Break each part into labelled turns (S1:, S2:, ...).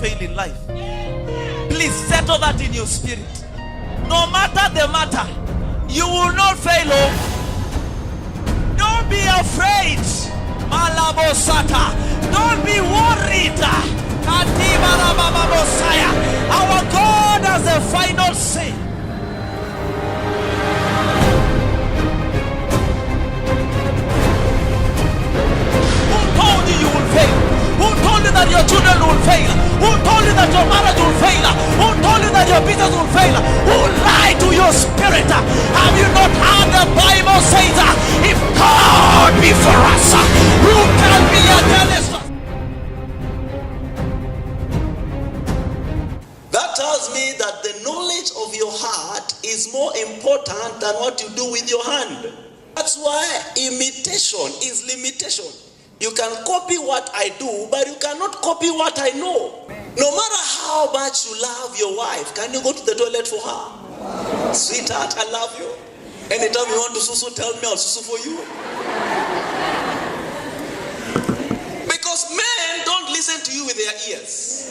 S1: fail in life. Please settle that in your spirit. No matter the matter, you will not fail. Don't be afraid. Malabosata. Don't be worried. Our God has the final say. Who told you you will fail? Who told you that your children will fail? Who told you that your marriage will fail? Who told you that your business will fail? Who lied to your spirit? Have you not heard the Bible say that if God be for us, who can be against us?
S2: That tells me that the knowledge of your heart is more important than what you do with your hand. That's why imitation is limitation. You can copy what I do, but you cannot copy what I know. No matter how much you love your wife, can you go to the toilet for her? Sweetheart, I love you. Anytime you want to susu, tell me I'll susu for you. Because men don't listen to you with their ears.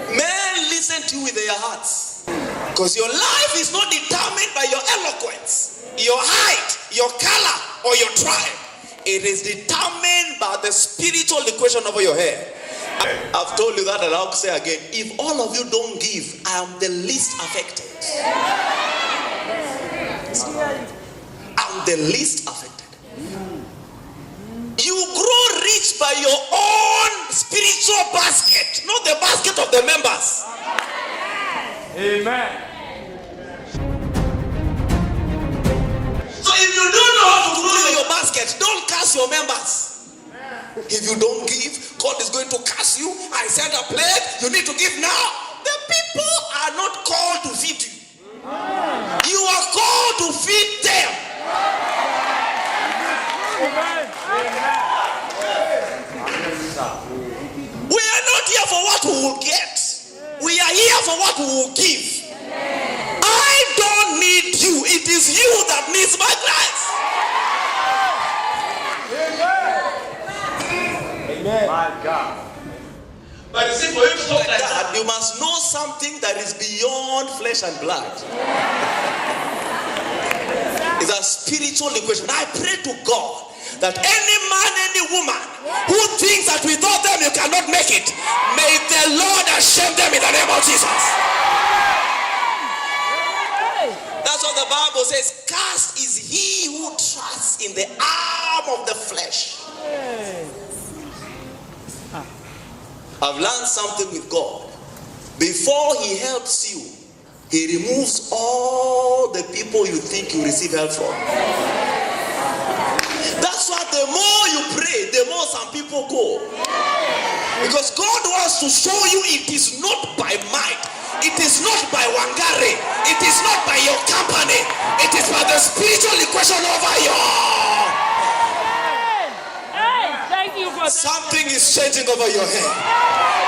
S2: Men listen to you with their hearts. Because your life is not determined by your eloquence, your height, your color, or your tribe. It is determined by the spiritual equation over your head. I've told you that, and I'll say again. If all of you don't give, I am the least affected. I'm the least affected. You grow rich by your own spiritual basket, not the basket of the members.
S3: Amen.
S2: If you don't know how to grow your basket, don't curse your members. If you don't give, God is going to curse you. I sent a plague, you need to give now. The people are not called to feed you. You are called to feed them. We are not here for what we will get. We are here for what we will give. I don't need you. It is you that needs my life.
S3: Amen. My God.
S2: But you see, for you to talk like that, you must know something that is beyond flesh and blood. It's a spiritual equation. I pray to God that any man, any woman who thinks that without them you cannot make it, may the Lord shame them in the name of Jesus. That's what the Bible says. Cursed is he who trusts in the arm of the flesh. I've learned something with God. Before he helps you, he removes all the people you think you receive help from. That's why the more you pray, the more some people go. Because God wants to show you it is not by might. It is not by Wangare. It is not by your company. It is by the spiritual equation over your.
S4: Hey, thank you for that.
S2: Something is changing over your head.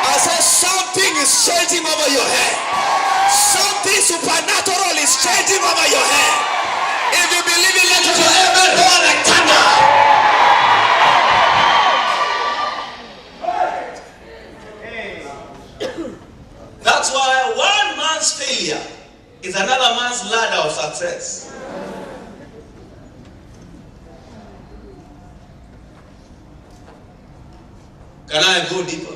S2: I said something is changing over your head. Something supernatural is changing over your head. If you believe it, let your heaven go like thunder. That's why one man's failure is another man's ladder of success. Can I go deeper?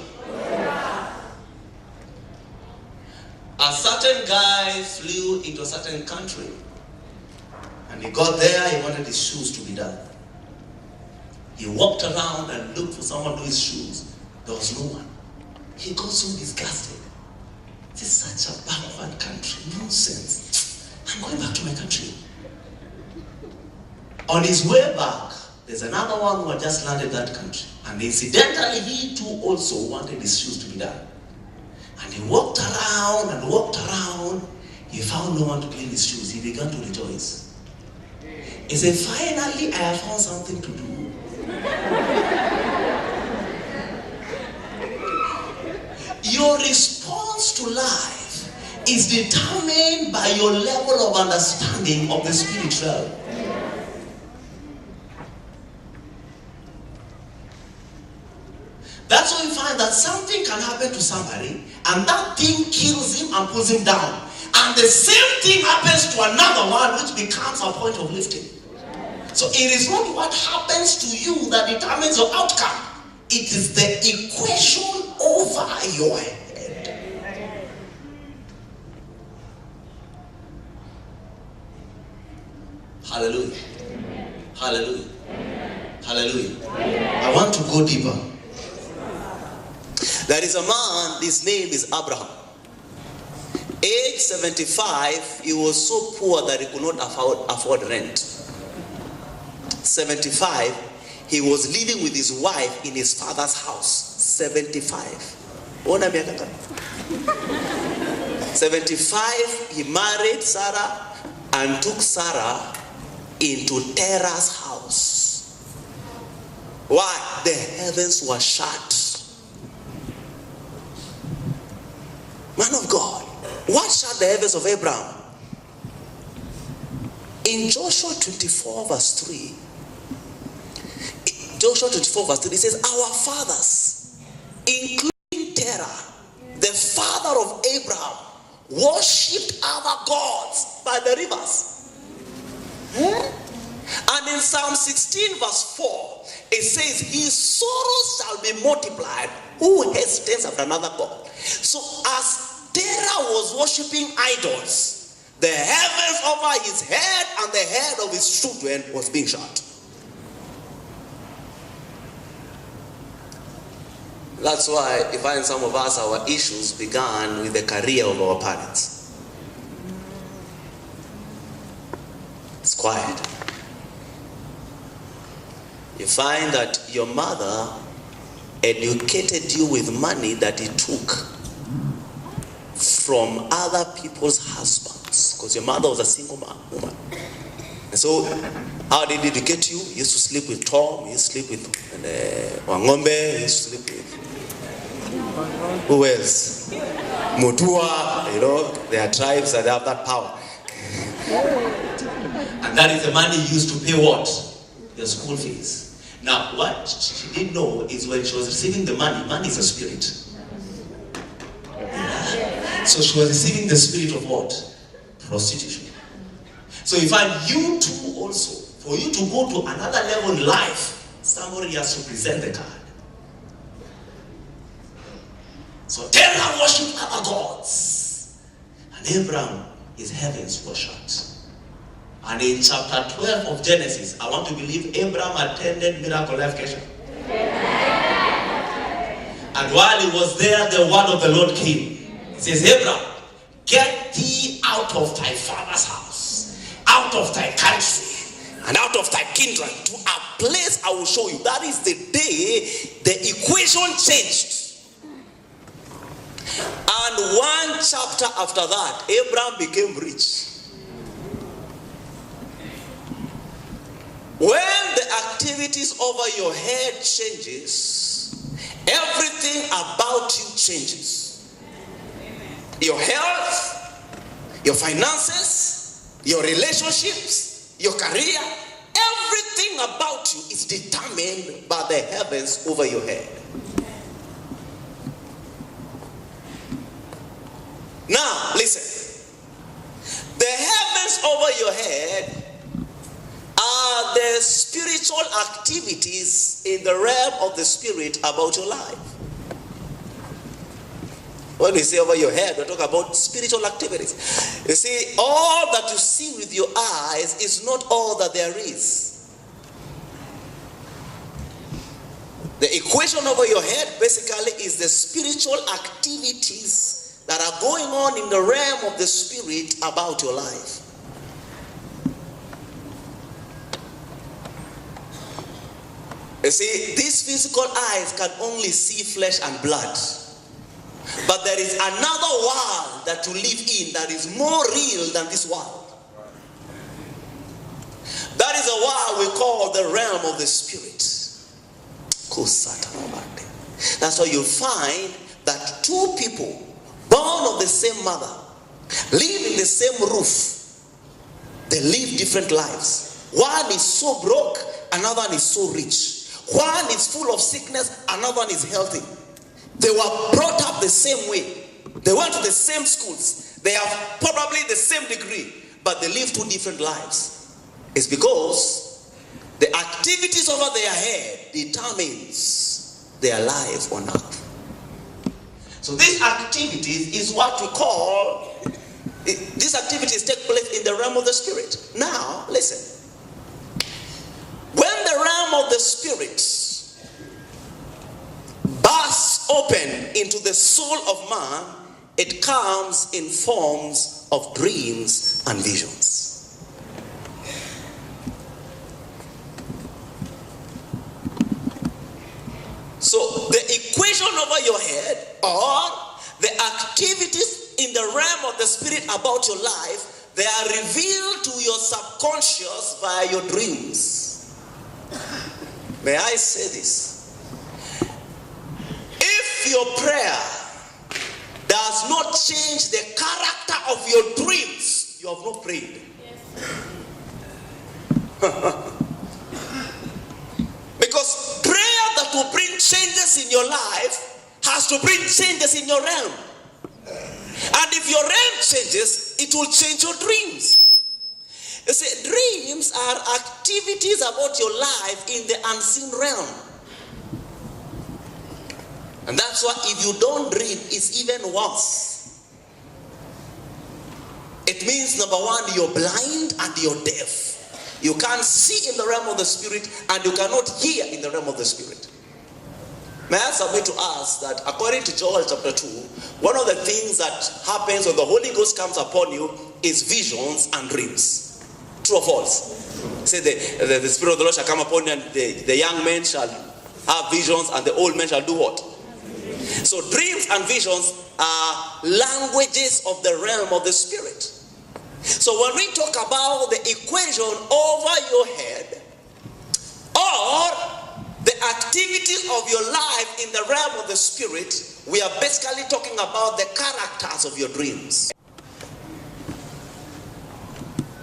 S2: A certain guy flew into a certain country, and he got there, he wanted his shoes to be done. He walked around and looked for someone to do his shoes. There was no one. He got so disgusted. This is such a backward country. Nonsense. I'm going back to my country. On his way back, there's another one who had just landed that country. And incidentally, he too also wanted his shoes to be done. And he walked around and walked around. He found no one to clean his shoes. He began to rejoice. He said, finally, I have found something to do. Your response to life is determined by your level of understanding of the spiritual. That's why you find that something can happen to somebody. carry, and that thing kills him and pulls him down. And the same thing happens to another one, which becomes a point of lifting. So it is not what happens to you that determines your outcome. It is the equation over your head. Hallelujah. Hallelujah. Hallelujah. I want to go deeper. There is a man, his name is Abraham. Age 75, he was so poor that he could not afford rent. 75, he was living with his wife in his father's house. 75. 75, he married Sarah and took Sarah into Terah's house. Why? The heavens were shut. Man of God, what shut the heavens of Abraham? In Joshua 24 verse 3, Joshua 24 verse 3, it says, our fathers, including Terah, the father of Abraham, worshipped other gods by the rivers. And in Psalm 16 verse 4, it says, his sorrows shall be multiplied who hastens after another god. So as Terah was worshipping idols, the heavens over his head and the head of his children was being shut. That's why you find some of us, our issues began with the career of our parents. It's quiet. You find that your mother educated you with money that he took from other people's husbands, because your mother was a single woman. And so, how did he educate you? He used to sleep with Tom, he used to sleep with Wangombe, he used to sleep with who else? Mutua, you know, there are tribes that have that power. And that is the money used to pay what? Your school fees. Now, what she didn't know is when she was receiving the money is a spirit. So she was receiving the spirit of what? Prostitution. So you find you too also, for you to go to another level in life, somebody has to present the card. So Terah worshipped other gods. And Abraham, his heavens were shut. And in chapter 12 of Genesis, I want to believe Abraham attended Miracle Life Cation. And while he was there, the word of the Lord came. He says, Abraham, get thee out of thy father's house, out of thy country, and out of thy kindred, to a place I will show you. That is the day the equation changed. And one chapter after that, Abraham became rich. When the activities over your head changes, everything about you changes. Your health, your finances, your relationships, your career, everything about you is determined by the heavens over your head. Now, listen. The heavens over your head are the spiritual activities in the realm of the spirit about your life. When we say over your head, we're talking about spiritual activities. You see, all that you see with your eyes is not all that there is. The equation over your head basically is the spiritual activities that are going on in the realm of the spirit about your life. You see, these physical eyes can only see flesh and blood. But there is another world that you live in that is more real than this world. That is a world we call the realm of the spirit. That's why you find that two people born of the same mother, live in the same roof, they live different lives. One is so broke, another one is so rich. One is full of sickness, another one is healthy. They were brought up the same way. They went to the same schools. They have probably the same degree, but they live two different lives. It's because the activities over their head determines their life on earth. So these activities is what we call, these activities take place in the realm of the spirit. Now, listen. When the realm of the spirit bursts open into the soul of man, it comes in forms of dreams and visions. So the equation over your head, or the activities in the realm of the spirit about your life, they are revealed to your subconscious via your dreams. May I say this? If your prayer does not change the character of your dreams, you have not prayed. Because prayer that will bring changes in your life has to bring changes in your realm. And if your realm changes, it will change your dreams. You see, dreams are activities about your life in the unseen realm. And that's why if you don't dream, it's even worse. It means, number one, you're blind and you're deaf. You can't see in the realm of the spirit, and you cannot hear in the realm of the spirit. May I submit to us that according to Joel chapter 2, one of the things that happens when the Holy Ghost comes upon you is visions and dreams. True or false? Say the Spirit of the Lord shall come upon you, and the young men shall have visions, and the old men shall do what? So dreams and visions are languages of the realm of the spirit. So when we talk about the equation over your head, or the activities of your life in the realm of the spirit, we are basically talking about the characters of your dreams.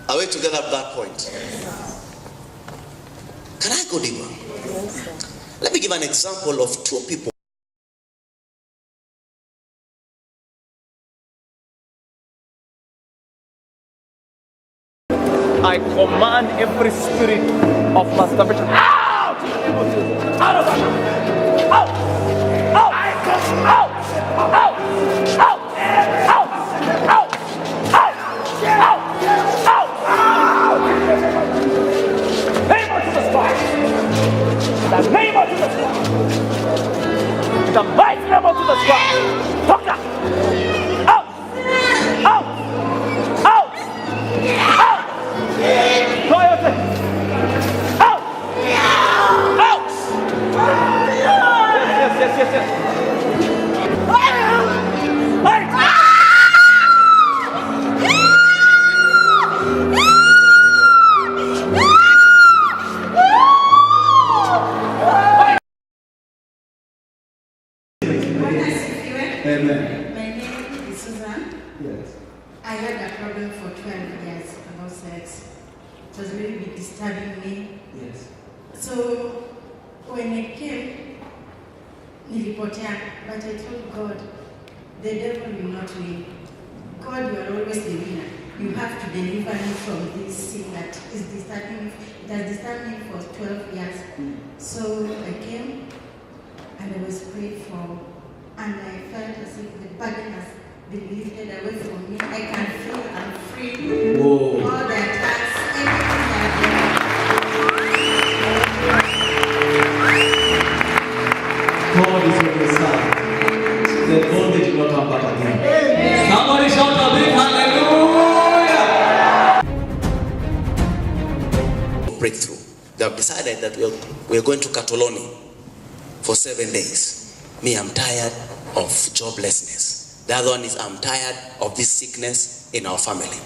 S2: Are we together at that point? Can I go deeper? Yes, let me give an example of two people.
S3: I command every spirit of masturbation out! Out of us! Out! Out! Out! Out! Out! Out! Out! Out! Out! Out! Name of Jesus Christ! The name of Jesus Christ! The mighty name of Jesus Christ! Doctor! Out! Out! Out! Out! Try your thing. Out! Out! Yes.
S4: Amen. My name is Susan. Yes. I had a problem for 12 years about sex. It was really disturbing me. Yes. So when I came, nilipotea, but I told God, the devil will not win. God, you are always the winner. You have to deliver me from this sin that is disturbing me. It has disturbed me for 12 years. So I came and I was prayed for, and I felt as if the burden has been lifted away from me. I can feel I'm free. Whoa. All the attacks, everything that
S5: God is on your side. The bondage will not come back again. Amen. Somebody shout a big hallelujah.
S2: Breakthrough. They have decided that we are going to Catoloni for 7 days. Me, I'm tired of joblessness. The other one is, I'm tired of this sickness in our family.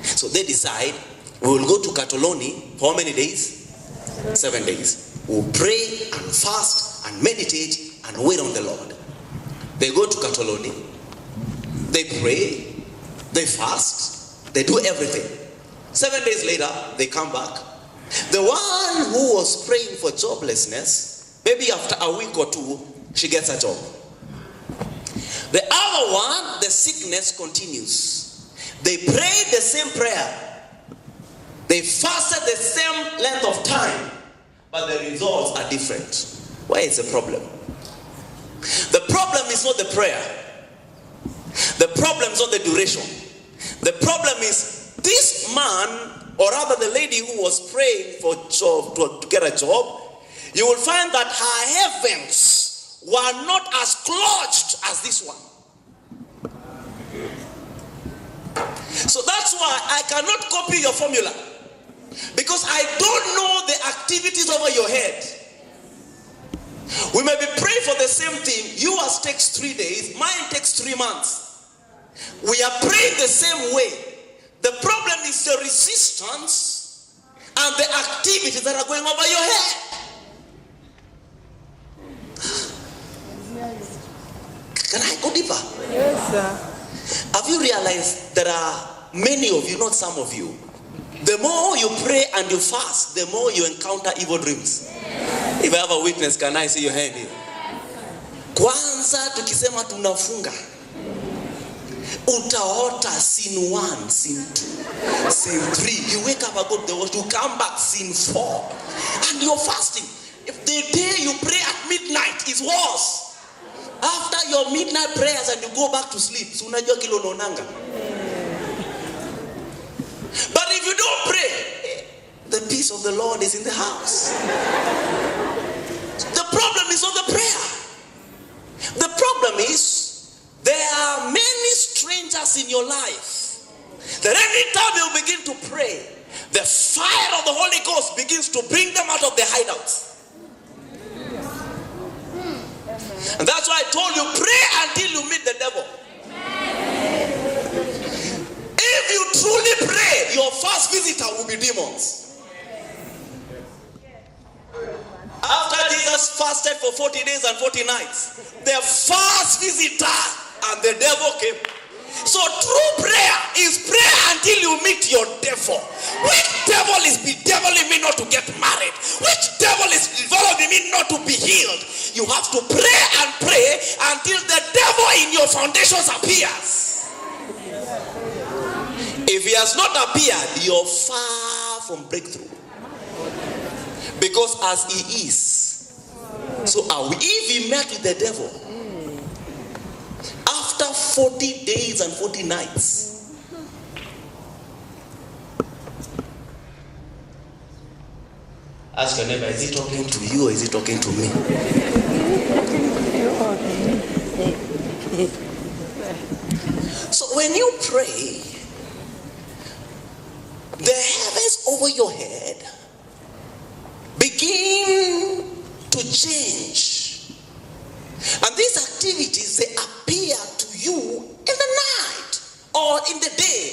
S2: So they decide we will go to Catoloni for how many days? 7 days. We'll pray and fast and meditate and wait on the Lord. They go to Catoloni, they pray, they fast, they do everything. 7 days later, they come back. The one who was praying for joblessness, maybe after a week or two, she gets a job. The other one, the sickness continues. They prayed the same prayer. They fasted the same length of time, but the results are different. Where is the problem? The problem is not the prayer. The problem is not the duration. The problem is this man, or rather the lady who was praying for job, to get a job, you will find that her heavens were not as closed as this one. So that's why I cannot copy your formula, because I don't know the activities over your head. We may be praying for the same thing. Yours takes 3 days, mine takes 3 months. We are praying the same way. The problem is the resistance and the activities that are going over your head. Can I go deeper?
S6: Yes, sir.
S2: Have you realized there are many of you, not some of you, the more you pray and you fast, the more you encounter evil dreams? If I have a witness, can I see your hand here? Kwanza tukisema tunafunga, utaota scene 1, scene 2, scene 3. You wake up and go to the world, you come back scene 4, and you're fasting. If the day you pray at midnight is worse, after your midnight prayers and you go back to sleep, so unajua kilo unaonanga. But if you don't pray, the peace of the Lord is in the house. The problem is not the prayer. The problem is there are many strangers in your life that anytime you begin to pray, the fire of the Holy Ghost begins to bring them out of their hideouts. And that's why I told you, pray until you meet the devil. If you truly pray, your first visitor will be demons. After Jesus fasted for 40 days and 40 nights, the first visitor and the devil came. So true prayer is pray until you meet your devil. Which devil is bedeviling me not to get married? Which devil is developing me not to be healed? You have to pray and pray until the devil in your foundations appears. If he has not appeared, you're far from breakthrough. Because as he is, so are we. If he met with the devil after 40 days and 40 nights, ask your neighbor, is he talking to you or is he talking to me? So when you pray, the heavens over your head begin to change. And these activities, they appear to you in the night or in the day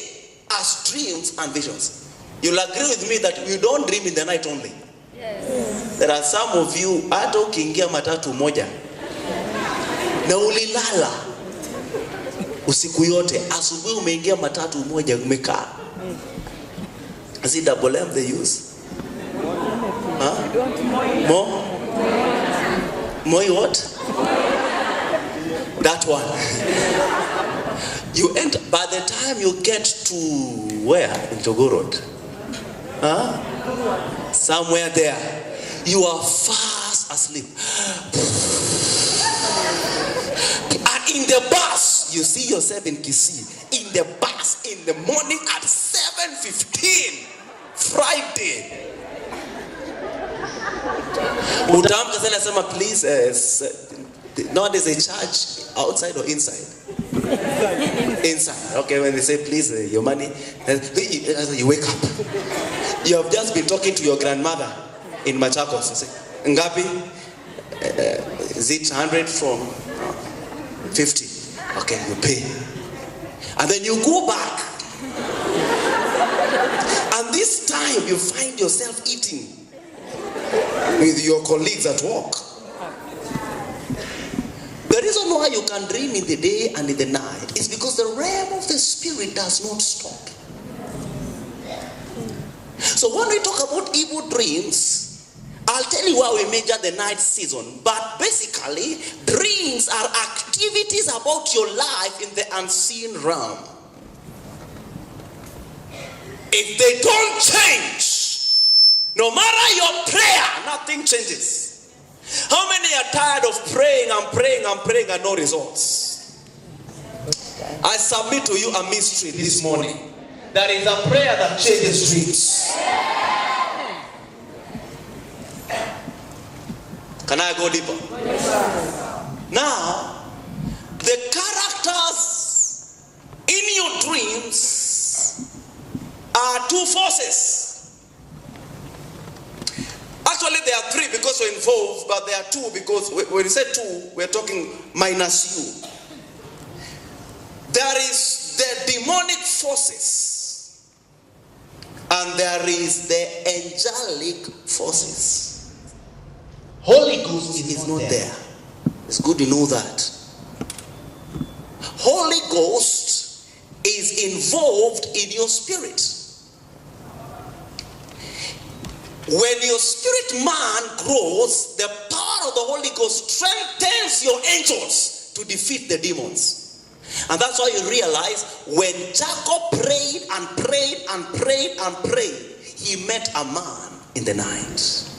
S2: as dreams and visions. You'll agree with me that you don't dream in the night only. Yes. There are some of you, hata ukiingia matatu moja na ulilala usiku yote, asubuhi umeingia matatu moja umekaa. Is it double M they use? Huh? More? More what? That one. You enter, by the time you get to where? In Togo Road. Huh? Somewhere there. You are fast asleep. And in the bus, you see yourself in Kisii. In the bus, in the morning at 7:15. Friday. Utamka sana sema please, nowadays they charge outside or inside? Inside. Okay, when they say please, your money, you wake up. You have just been talking to your grandmother in Machakos. You say, Ngapi? Is it 100 from 50? Okay, you pay. And then you go back. And this time you find yourself eating with your colleagues at work. The reason why you can dream in the day and in the night is because the realm of the spirit does not stop. So when we talk about evil dreams, I'll tell you why we measure the night season. But basically, dreams are activities about your life in the unseen realm, if they don't change, no matter your prayer, nothing changes. How many are tired of praying and no results? I submit to you a mystery this morning. There is a prayer that changes dreams. Can I go deeper? Now, the characters in your dreams are two forces. Actually, there are three because we're involved, but there are two because when we say two, we're talking minus you. There is the demonic forces, and there is the angelic forces. Holy Ghost is not there. It's good to know that. Holy Ghost is involved in your spirit. When your spirit man grows, the power of the Holy Ghost strengthens your angels to defeat the demons. And that's why you realize when Jacob prayed and prayed and prayed and prayed, he met a man in the night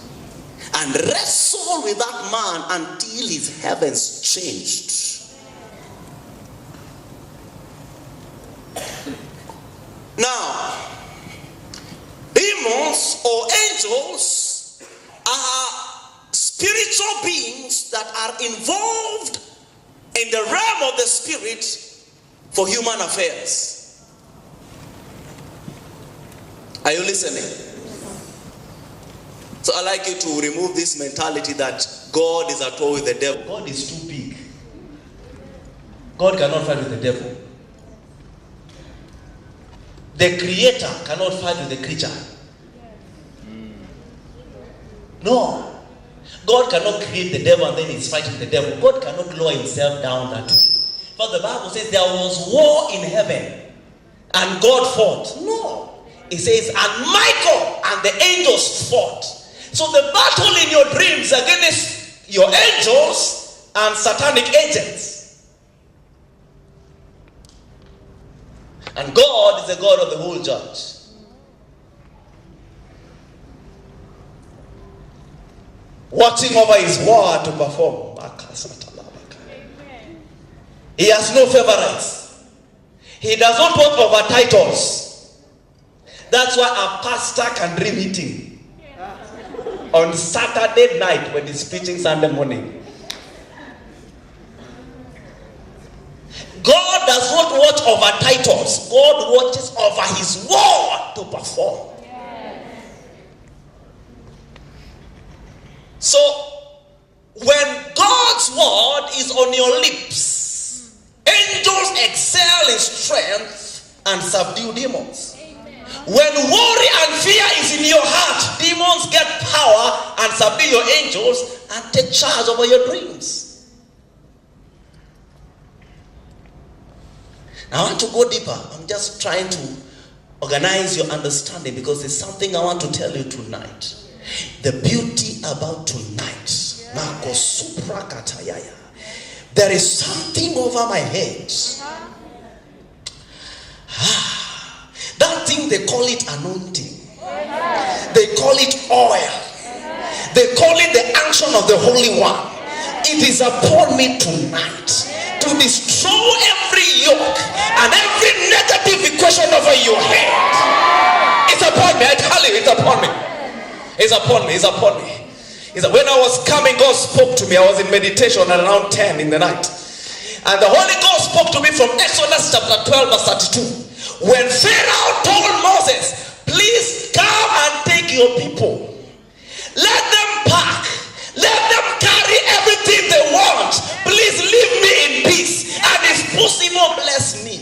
S2: and wrestled with that man until his heavens changed. Now, demons or angels are spiritual beings that are involved in the realm of the spirit for human affairs. Are you listening? So I like you to remove this mentality that God is at war with the devil. God is too big. God cannot fight with the devil. The creator cannot fight with the creature. No. God cannot create the devil and then he's fighting the devil. God cannot lower himself down that way. But the Bible says there was war in heaven and God fought. No. It says, and Michael and the angels fought. So the battle in your dreams against your angels and satanic agents. And God is the God of the whole church. Watching over his word to perform. He has no favorites. He does not work over titles. That's why a pastor can dream eating on Saturday night when he's preaching Sunday morning. God does not watch over titles. God watches over his word to perform. So, when God's word is on your lips, angels excel in strength and subdue demons. When worry and fear is in your heart, demons get power and subdue your angels and take charge over your dreams. Now I want to go deeper. I'm just trying to organize your understanding because there's something I want to tell you tonight. The beauty about tonight. There is something over my head. That thing, they call it anointing. They call it oil. They call it the unction of the Holy One. It is upon me tonight to destroy every yoke and every negative equation over your head. It's upon me. I tell you, it's upon me. It's upon me. It's upon me. When I was coming, God spoke to me. I was in meditation at around 10 in the night. And the Holy Ghost spoke to me from Exodus chapter 12 verse 32. When Pharaoh told Moses, please come and take your people. Let them pack. Let them carry everything they want. Please leave me in peace. And if possible, bless me.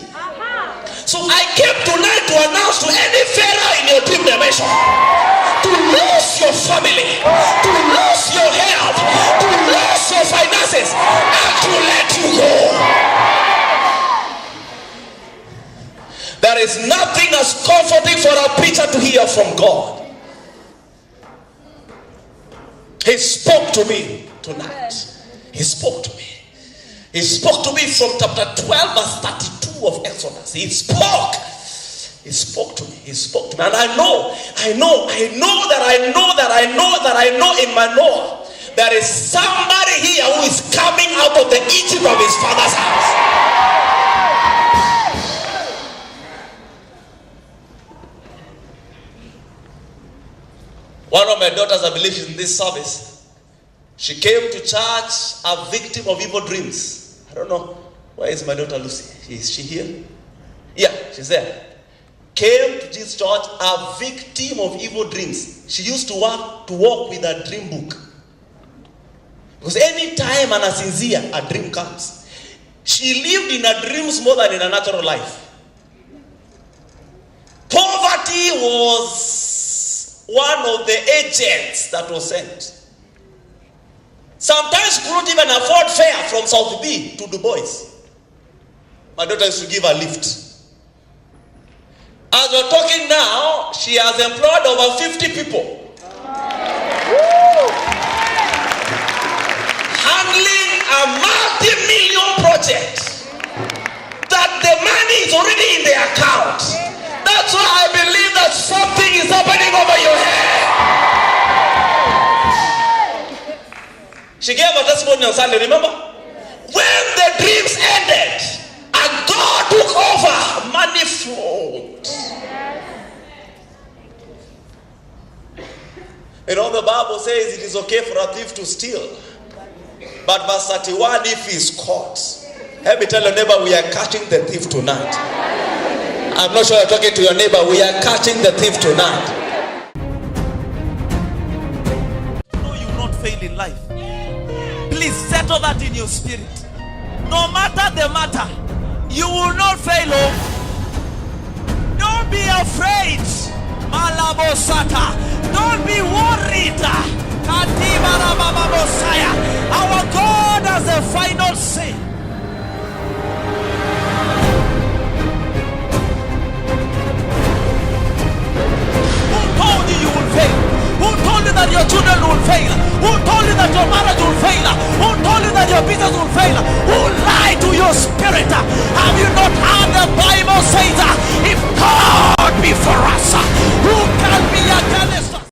S2: So I came tonight to announce to any Pharaoh in your dream dimension to lose your family, to lose your health, to lose your finances, and to let you go. There is nothing as comforting for a preacher to hear from God. He spoke to me tonight. He spoke to me. He spoke to me from chapter 12 verse 32 of Exodus. He spoke to me. And I know in my Noah, there is somebody here who is coming out of the Egypt of his father's house. One of my daughters, I believe in this service, she came to church a victim of evil dreams. I don't know. Where is my daughter Lucy? Is she here? Yeah, she's there. Came to this church a victim of evil dreams. She used to walk with a dream book. Because any time anasinzia, a dream comes. She lived in her dreams more than in a natural life. Poverty was one of the agents that was sent. Sometimes she couldn't even afford fare from South B to Du Bois. My daughter used to give her lift. As we're talking now, she has employed over 50 people. Handling a multi-million project that the money is already in the account. That's why I believe that something is happening over your head. She gave a testimony on Sunday, remember? When the dreams ended and God took over, money flowed. You know, the Bible says it is okay for a thief to steal. But verse 31, if he is caught, let me tell your neighbor, we are catching the thief tonight. I'm not sure you're talking to your neighbor, we are catching the thief tonight.
S1: No, you will not fail in life. Please settle that in your spirit. No matter the matter, you will not fail. Don't be afraid. Malabosata. Don't be worried. Our God has the final say. Who told you you will fail? Who told you that your children will fail? Who told you that your marriage will fail? Who told you that your business will fail? Who lied to your spirit?